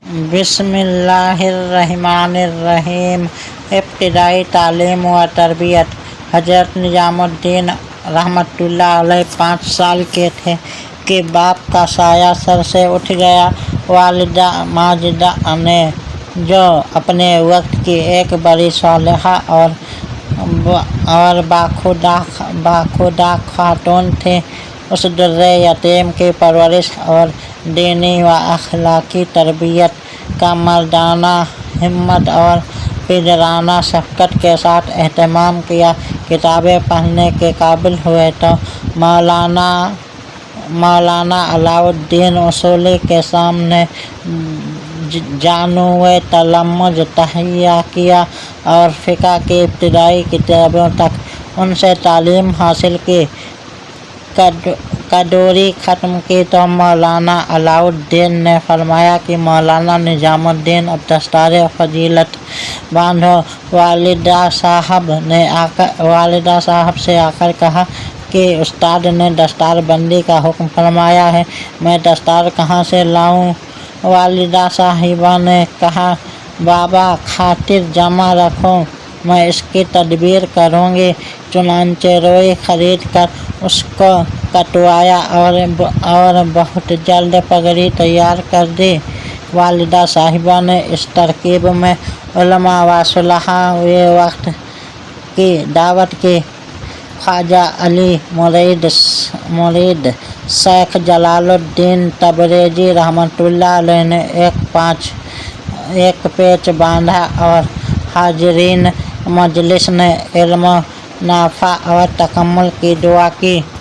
बिस्मिल्लाहिर्रहमानिर्रहीम। इब्तिदाई तालीम व तरबियत। हज़रत निज़ामुद्दीन रहमतुल्लाह अलैह 5 साल के थे कि बाप का साया सर से उठ गया। वालिदा माजिदा ने, जो अपने वक्त की एक बड़ी सालिहा और बाखुदा खातून थी, उस दुर्रे यतीम की परवरिश और दीनी व अखलाकी तरबियत का मर्दाना हिम्मत और पिजराना शफ़क़त के साथ एहतमाम किया। किताबें पढ़ने के काबिल हुए तो मौलाना अलाउद्दीन उसूली के सामने जानूए तलम्मुज़ तहय्या किया और फ़िक़्ह की इब्तिदाई किताबों तक उनसे तालीम हासिल की। कदूरी ख़त्म की तो मौलाना अलाउद्दीन ने फरमाया कि मौलाना निज़ामुद्दीन अब दस्तार फ़जीलत बांधो। वालिदा साहब से आकर कहा कि उस्ताद ने दस्तार बंदी का हुक्म फरमाया है, मैं दस्तार कहाँ से लाऊं? वालिदा साहिबा ने कहा, बाबा खातिर जमा रखो, मैं इसकी तदबीर करूँगी। चुनांचे रोई खरीद कर उसको कटवाया और बहुत जल्द पगड़ी तैयार कर दी। वालिदा साहिबा ने इस तरकीब में उलमा व सुलहा वे वक्त की दावत की। ख्वाजा अली मुरीद शेख जलालुद्दीन तबरेज़ी रहमतुल्लाह अलैह ने एक पेच बांधा और हाज़रीन मजलिस ने इल्म नाफ़ा और तकम्मुल की दुआ की।